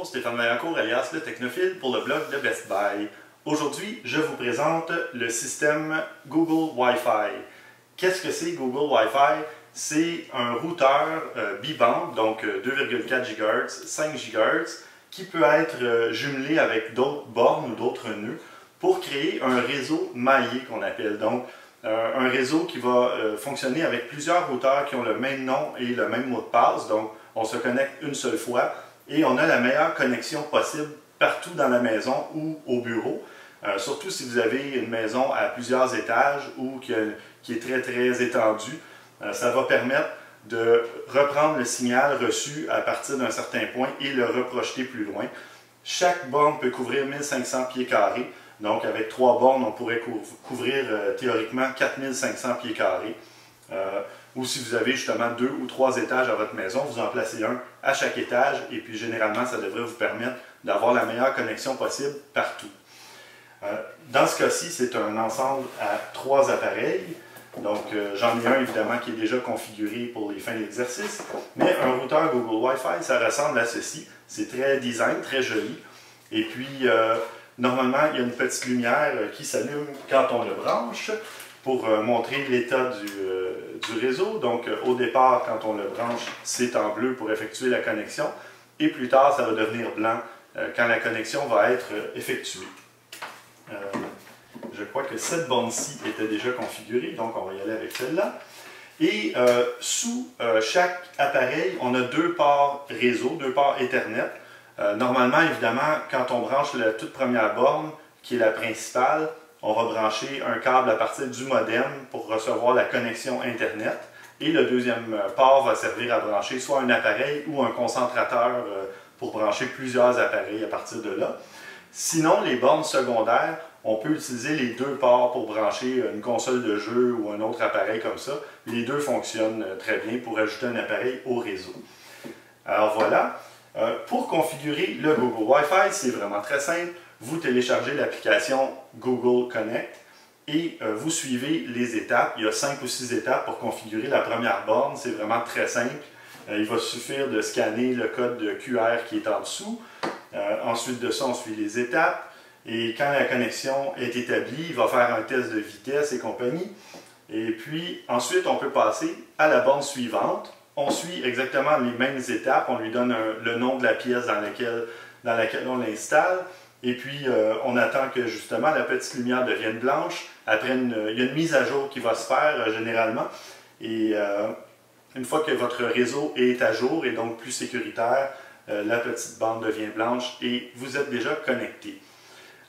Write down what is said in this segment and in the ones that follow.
Bonjour, Stéphane Vaillancourt alias le Technophile pour le blog de Best Buy. Aujourd'hui, je vous présente le système Google Wi-Fi. Qu'est-ce que c'est Google Wi-Fi? C'est un routeur bi-band, donc 2,4 GHz, 5 GHz, qui peut être jumelé avec d'autres bornes ou d'autres nœuds pour créer un réseau maillé qu'on appelle. Donc, un réseau qui va fonctionner avec plusieurs routeurs qui ont le même nom et le même mot de passe. Donc, on se connecte une seule fois et on a la meilleure connexion possible partout dans la maison ou au bureau. Surtout si vous avez une maison à plusieurs étages ou qui est très étendue. Ça va permettre de reprendre le signal reçu à partir d'un certain point et le reprojeter plus loin. Chaque borne peut couvrir 1500 pieds carrés. Donc, avec 3 bornes, on pourrait couvrir théoriquement 4500 pieds carrés. Ou si vous avez justement 2 ou 3 étages à votre maison, vous en placez un à chaque étage et puis généralement, ça devrait vous permettre d'avoir la meilleure connexion possible partout. Dans ce cas-ci, c'est un ensemble à 3 appareils. Donc, j'en ai un évidemment qui est déjà configuré pour les fins d'exercice, mais un routeur Google Wi-Fi, ça ressemble à ceci. C'est très design, très joli. Et puis, normalement, il y a une petite lumière qui s'allume quand on le branche pour montrer l'état du réseau. Donc, au départ, quand on le branche, c'est en bleu pour effectuer la connexion. Et plus tard, ça va devenir blanc quand la connexion va être effectuée. Je crois que cette borne-ci était déjà configurée, donc on va y aller avec celle-là. Et sous chaque appareil, on a 2 ports réseau, 2 ports Ethernet. Normalement, évidemment, quand on branche la toute première borne, qui est la principale, on va brancher un câble à partir du modem pour recevoir la connexion Internet. Et le deuxième port va servir à brancher soit un appareil ou un concentrateur pour brancher plusieurs appareils à partir de là. Sinon, les bornes secondaires, on peut utiliser les 2 ports pour brancher une console de jeu ou un autre appareil comme ça. Les 2 fonctionnent très bien pour ajouter un appareil au réseau. Alors voilà. Pour configurer le Google Wi-Fi, c'est vraiment très simple. Vous téléchargez l'application Google Connect et vous suivez les étapes. Il y a 5 ou 6 étapes pour configurer la première borne. C'est vraiment très simple. Il va suffire de scanner le code QR qui est en dessous. Ensuite de ça, on suit les étapes. Et quand la connexion est établie, il va faire un test de vitesse et compagnie. Et puis, ensuite, on peut passer à la borne suivante. On suit exactement les mêmes étapes. On lui donne le nom de la pièce dans laquelle on l'installe. Et puis, on attend que justement la petite lumière devienne blanche. Après, il y a une mise à jour qui va se faire généralement. Et une fois que votre réseau est à jour et donc plus sécuritaire, la petite bande devient blanche et vous êtes déjà connecté.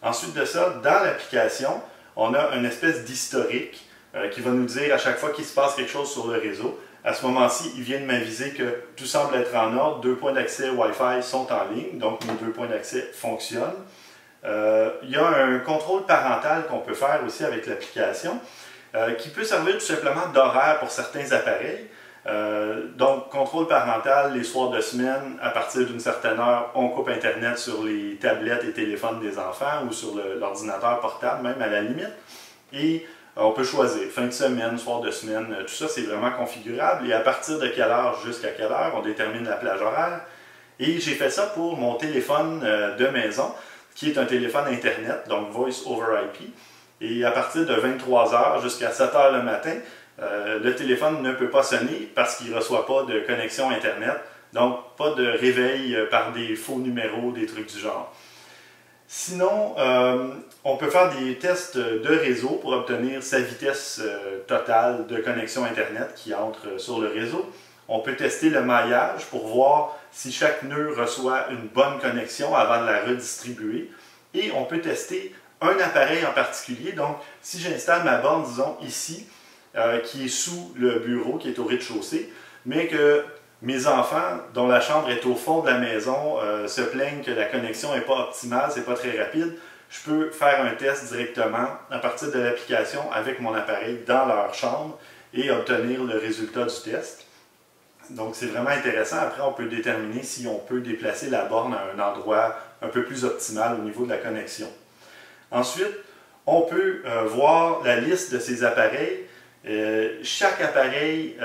Ensuite de ça, dans l'application, on a une espèce d'historique qui va nous dire à chaque fois qu'il se passe quelque chose sur le réseau. À ce moment-ci, il vient de m'aviser que tout semble être en ordre, 2 points d'accès Wi-Fi sont en ligne, donc mes 2 points d'accès fonctionnent. Il y a un contrôle parental qu'on peut faire aussi avec l'application, qui peut servir tout simplement d'horaire pour certains appareils. Donc, contrôle parental, les soirs de semaine, à partir d'une certaine heure, on coupe Internet sur les tablettes et téléphones des enfants ou sur l'ordinateur portable, même à la limite. Et on peut choisir, fin de semaine, soir de semaine, tout ça c'est vraiment configurable. Et à partir de quelle heure jusqu'à quelle heure, on détermine la plage horaire. Et j'ai fait ça pour mon téléphone de maison, qui est un téléphone Internet, donc Voice over IP. Et à partir de 23 h jusqu'à 7 h le matin, le téléphone ne peut pas sonner parce qu'il ne reçoit pas de connexion Internet. Donc, pas de réveil par des faux numéros, des trucs du genre. Sinon, on peut faire des tests de réseau pour obtenir sa vitesse totale de connexion Internet qui entre sur le réseau. On peut tester le maillage pour voir si chaque nœud reçoit une bonne connexion avant de la redistribuer. Et on peut tester un appareil en particulier. Donc, si j'installe ma borne, disons ici, qui est sous le bureau, qui est au rez-de-chaussée, mais que mes enfants, dont la chambre est au fond de la maison, se plaignent que la connexion n'est pas optimale, c'est pas très rapide, je peux faire un test directement à partir de l'application avec mon appareil dans leur chambre et obtenir le résultat du test. Donc c'est vraiment intéressant. Après, on peut déterminer si on peut déplacer la borne à un endroit un peu plus optimal au niveau de la connexion. Ensuite, on peut voir la liste de ces appareils Chaque appareil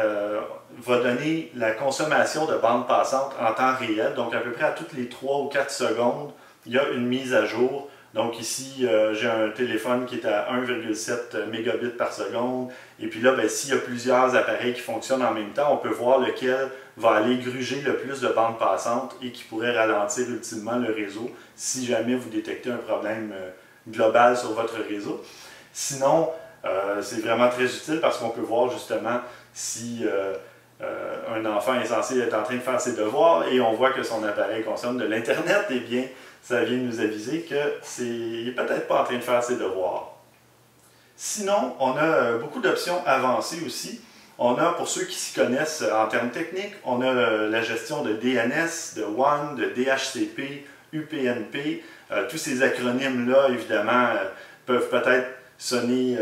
va donner la consommation de bande passante en temps réel, donc à peu près à toutes les 3 ou 4 secondes, il y a une mise à jour. Donc ici, j'ai un téléphone qui est à 1,7 mégabits par seconde, et puis là, s'il y a plusieurs appareils qui fonctionnent en même temps, on peut voir lequel va aller gruger le plus de bande passante et qui pourrait ralentir ultimement le réseau si jamais vous détectez un problème global sur votre réseau. Sinon, c'est vraiment très utile parce qu'on peut voir justement si un enfant est censé être en train de faire ses devoirs et on voit que son appareil consomme de l'Internet, eh bien, ça vient nous aviser qu'il n'est peut-être pas en train de faire ses devoirs. Sinon, on a beaucoup d'options avancées aussi. On a, pour ceux qui s'y connaissent en termes techniques, on a la gestion de DNS, de WAN, de DHCP, UPnP. Tous ces acronymes-là, évidemment, peuvent peut-être sonner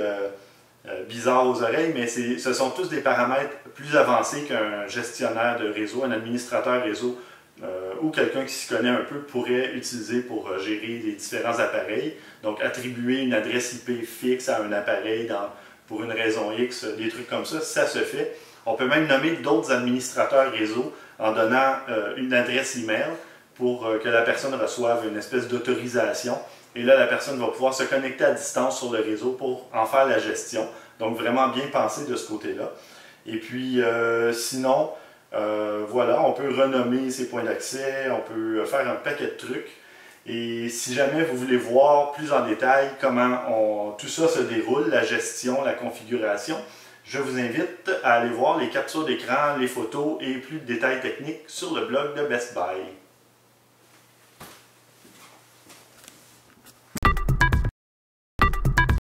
bizarres aux oreilles, mais ce sont tous des paramètres plus avancés qu'un gestionnaire de réseau, un administrateur réseau ou quelqu'un qui s'y connaît un peu pourrait utiliser pour gérer les différents appareils. Donc, attribuer une adresse IP fixe à un appareil pour une raison X, des trucs comme ça se fait. On peut même nommer d'autres administrateurs réseau en donnant une adresse email pour que la personne reçoive une espèce d'autorisation. Et là, la personne va pouvoir se connecter à distance sur le réseau pour en faire la gestion. Donc, vraiment bien pensé de ce côté-là. Et puis, sinon, voilà, on peut renommer ses points d'accès, on peut faire un paquet de trucs. Et si jamais vous voulez voir plus en détail comment tout ça se déroule, la gestion, la configuration, je vous invite à aller voir les captures d'écran, les photos et plus de détails techniques sur le blog de Best Buy.